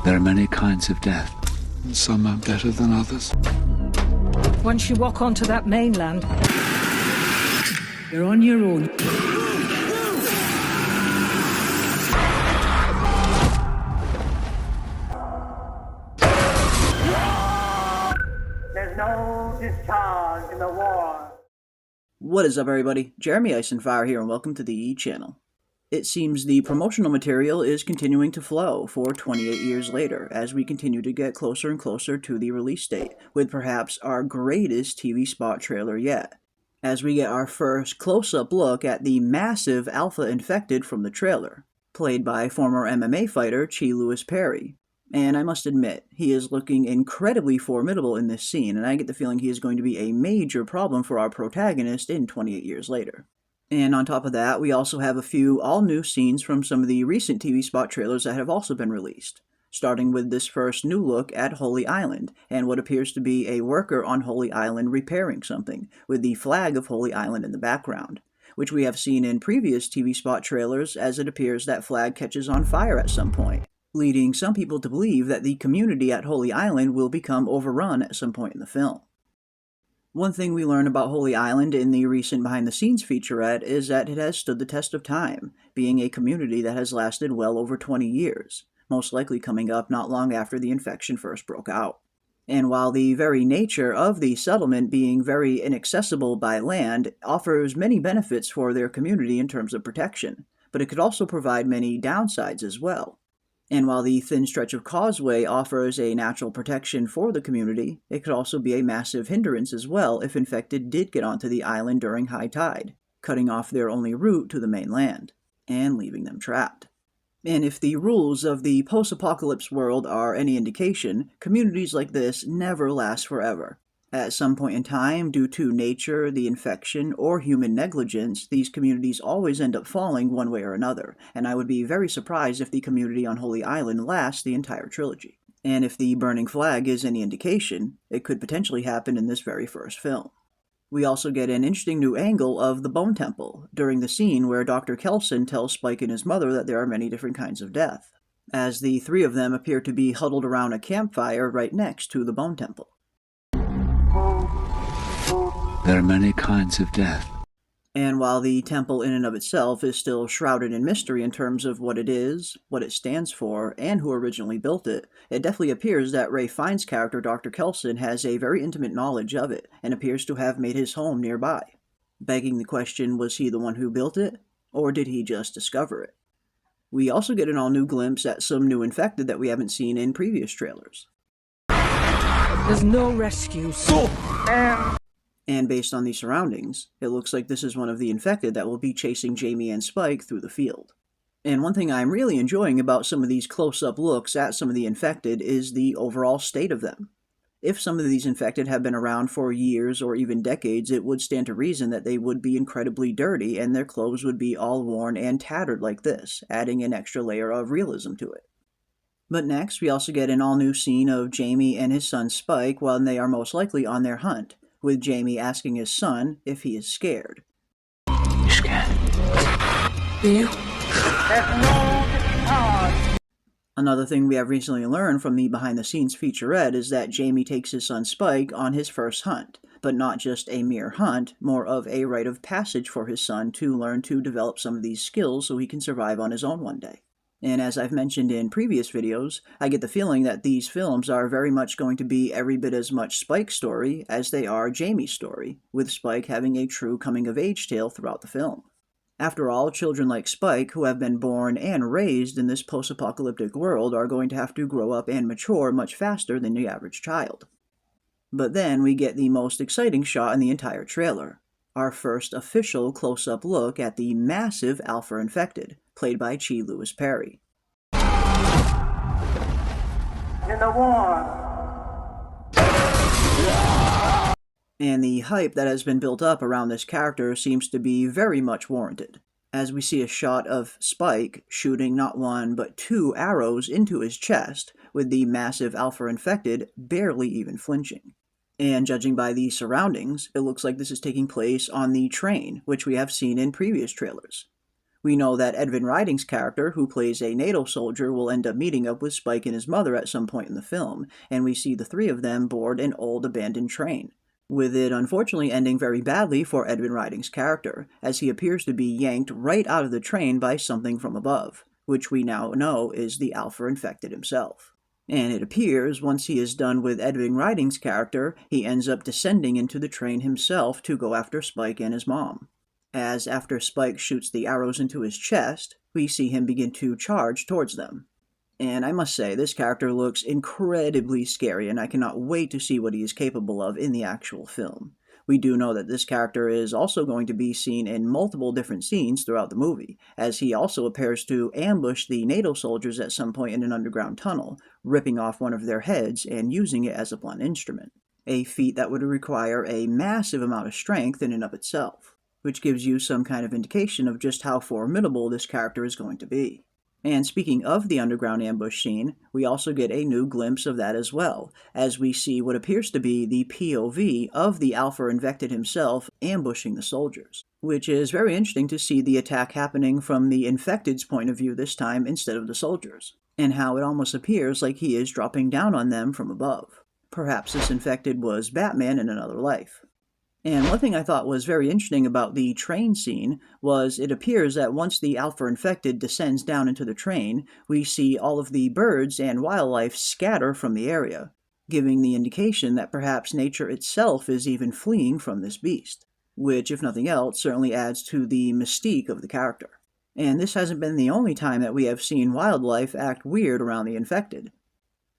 There are many kinds of death, and some are better than others. Once you walk onto that mainland, you're on your own. There's no discharge in the war. What is up, everybody? Jeremy Eisenfire here, and welcome to the channel. It seems the promotional material is continuing to flow for 28 years later, as we continue to get closer and closer to the release date, with perhaps our greatest TV spot trailer yet, as we get our first close-up look at the massive alpha infected from the trailer, played by former MMA fighter Chi Lewis Perry. And I must admit, he is looking incredibly formidable in this scene, and I get the feeling he is going to be a major problem for our protagonist in 28 years later. And on top of that, we also have a few all-new scenes from some of the recent TV spot trailers that have also been released, starting with this first new look at Holy Island, and what appears to be a worker on Holy Island repairing something, with the flag of Holy Island in the background, which we have seen in previous TV spot trailers, as it appears that flag catches on fire at some point, leading some people to believe that the community at Holy Island will become overrun at some point in the film. One thing we learn about Holy Island in the recent behind-the-scenes featurette is that it has stood the test of time, being a community that has lasted well over 20 years, most likely coming up not long after the infection first broke out. And while the very nature of the settlement being very inaccessible by land offers many benefits for their community in terms of protection, but it could also provide many downsides as well. And while the thin stretch of causeway offers a natural protection for the community, it could also be a massive hindrance as well if infected did get onto the island during high tide, cutting off their only route to the mainland, and leaving them trapped. And if the rules of the post-apocalypse world are any indication, communities like this never last forever. At some point in time, due to nature, the infection, or human negligence, these communities always end up falling one way or another, and I would be very surprised if the community on Holy Island lasts the entire trilogy. And if the burning flag is any indication, it could potentially happen in this very first film. We also get an interesting new angle of the Bone Temple, during the scene where Dr. Kelson tells Spike and his mother that there are many different kinds of death, as the three of them appear to be huddled around a campfire right next to the Bone Temple. There are many kinds of death. And while the temple in and of itself is still shrouded in mystery in terms of what it is, what it stands for, and who originally built it, it definitely appears that Ray Fiennes' character Dr. Kelson has a very intimate knowledge of it, and appears to have made his home nearby. Begging the question, was he the one who built it, or did he just discover it? We also get an all-new glimpse at some new infected that we haven't seen in previous trailers. there's no rescue. And based on the surroundings, it looks like this is one of the infected that will be chasing Jamie and Spike through the field. And one thing I'm really enjoying about some of these close-up looks at some of the infected is the overall state of them. If some of these infected have been around for years or even decades, it would stand to reason that they would be incredibly dirty and their clothes would be all worn and tattered like this, adding an extra layer of realism to it. But next, we also get an all-new scene of Jamie and his son Spike when they are most likely on their hunt, with Jamie asking his son if he is scared. You scared? You? There's no discharge. Another thing we have recently learned from the behind-the-scenes featurette is that Jamie takes his son Spike on his first hunt, but not just a mere hunt, more of a rite of passage for his son to learn to develop some of these skills so he can survive on his own one day. And as I've mentioned in previous videos, I get the feeling that these films are very much going to be every bit as much Spike's story as they are Jamie's story, with Spike having a true coming-of-age tale throughout the film. After all, children like Spike, who have been born and raised in this post-apocalyptic world, are going to have to grow up and mature much faster than the average child. But then we get the most exciting shot in the entire trailer, our first official close-up look at the massive Alpha Infected, played by Chi Lewis Perry. In the war. And the hype that has been built up around this character seems to be very much warranted, as we see a shot of Spike shooting not one but two arrows into his chest, with the massive Alpha Infected barely even flinching. And judging by the surroundings, it looks like this is taking place on the train, which we have seen in previous trailers. We know that Edvin Riding's character, who plays a NATO soldier, will end up meeting up with Spike and his mother at some point in the film, and we see the three of them board an old abandoned train, with it unfortunately ending very badly for Edvin Riding's character, as he appears to be yanked right out of the train by something from above, which we now know is the Alpha Infected himself. And it appears, once he is done with Edvin Riding's character, he ends up descending into the train himself to go after Spike and his mom. As after Spike shoots the arrows into his chest, we see him begin to charge towards them. And I must say, this character looks incredibly scary, and I cannot wait to see what he is capable of in the actual film. We do know that this character is also going to be seen in multiple different scenes throughout the movie, as he also appears to ambush the NATO soldiers at some point in an underground tunnel, ripping off one of their heads and using it as a blunt instrument, a feat that would require a massive amount of strength in and of itself, which gives you some kind of indication of just how formidable this character is going to be. And speaking of the underground ambush scene, we also get a new glimpse of that as well, as we see what appears to be the POV of the Alpha Infected himself ambushing the soldiers, which is very interesting to see the attack happening from the Infected's point of view this time instead of the soldiers, and how it almost appears like he is dropping down on them from above. Perhaps this Infected was Batman in another life. And one thing I thought was very interesting about the train scene was it appears that once the Alpha Infected descends down into the train, we see all of the birds and wildlife scatter from the area, giving the indication that perhaps nature itself is even fleeing from this beast, which, if nothing else, certainly adds to the mystique of the character. And this hasn't been the only time that we have seen wildlife act weird around the Infected.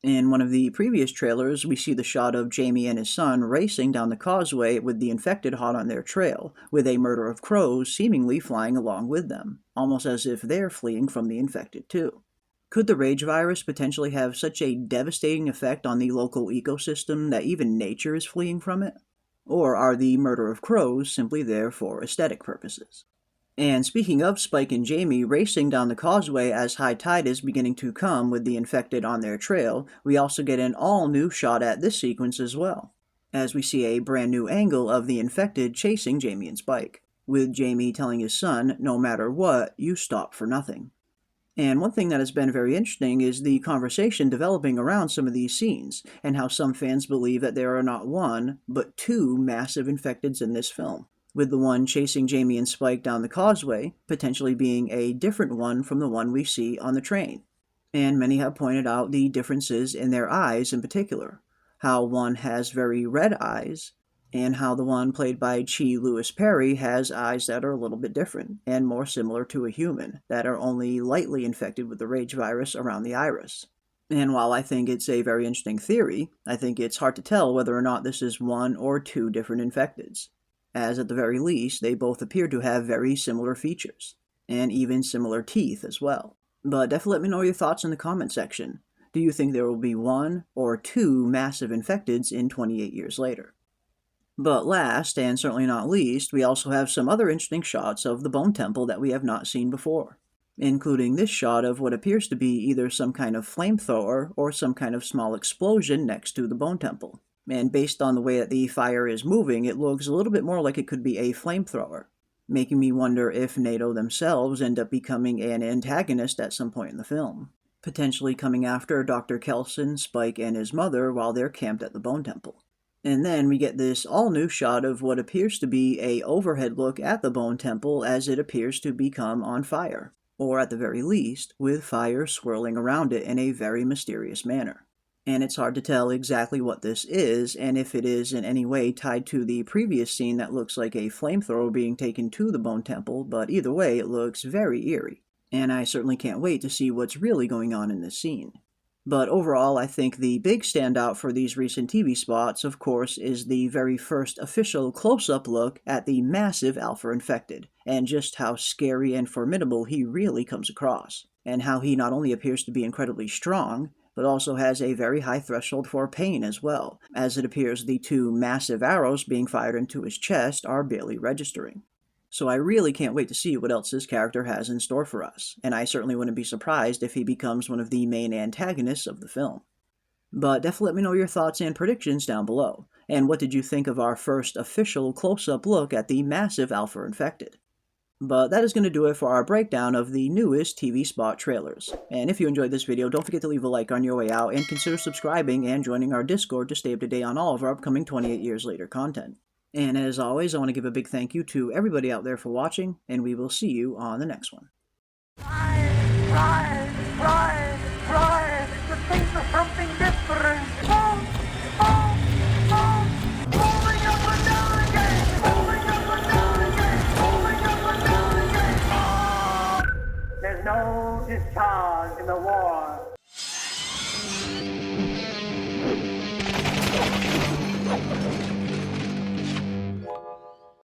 In one of the previous trailers, we see the shot of Jamie and his son racing down the causeway with the Infected hot on their trail, with a murder of crows seemingly flying along with them, almost as if they're fleeing from the Infected too. Could the rage virus potentially have such a devastating effect on the local ecosystem that even nature is fleeing from it? Or are the murder of crows simply there for aesthetic purposes? And speaking of Spike and Jamie racing down the causeway as high tide is beginning to come with the Infected on their trail, we also get an all-new shot at this sequence as well, as we see a brand new angle of the Infected chasing Jamie and Spike, with Jamie telling his son, "No matter what, you stop for nothing." And one thing that has been very interesting is the conversation developing around some of these scenes, and how some fans believe that there are not one, but two massive Infecteds in this film, with the one chasing Jamie and Spike down the causeway potentially being a different one from the one we see on the train. And many have pointed out the differences in their eyes in particular, how one has very red eyes, and how the one played by Chi Lewis Perry has eyes that are a little bit different, and more similar to a human, that are only lightly infected with the rage virus around the iris. And while I think it's a very interesting theory, I think it's hard to tell whether or not this is one or two different Infecteds, as at the very least they both appear to have very similar features, and even similar teeth as well. But definitely let me know your thoughts in the comment section. Do you think there will be one or two massive Infecteds in 28 years later? But last, and certainly not least, we also have some other interesting shots of the Bone Temple that we have not seen before, including this shot of what appears to be either some kind of flamethrower or some kind of small explosion next to the Bone Temple. And based on the way that the fire is moving, it looks a little bit more like it could be a flamethrower, making me wonder if NATO themselves end up becoming an antagonist at some point in the film, potentially coming after Dr. Kelson, Spike, and his mother while they're camped at the Bone Temple. And then we get this all-new shot of what appears to be a overhead look at the Bone Temple as it appears to become on fire, or at the very least, with fire swirling around it in a very mysterious manner. And it's hard to tell exactly what this is, and if it is in any way tied to the previous scene that looks like a flamethrower being taken to the Bone Temple, but either way, it looks very eerie. And I certainly can't wait to see what's really going on in this scene. But overall, I think the big standout for these recent TV spots, of course, is the very first official close-up look at the massive Alpha Infected, and just how scary and formidable he really comes across, and how he not only appears to be incredibly strong, but also has a very high threshold for pain as well, as it appears the two massive arrows being fired into his chest are barely registering. So I really can't wait to see what else this character has in store for us, and I certainly wouldn't be surprised if he becomes one of the main antagonists of the film. But definitely let me know your thoughts and predictions down below, and what did you think of our first official close-up look at the massive Alpha Infected? But that is going to do it for our breakdown of the newest TV spot trailers. And if you enjoyed this video, don't forget to leave a like on your way out and consider subscribing and joining our Discord to stay up to date on all of our upcoming 28 Years Later content. And as always, I want to give a big thank you to everybody out there for watching, and we will see you on the next one. Try to think of something different. Moving up and down again. Moving up and down again. Moving up and down again. There's no discharge in the war.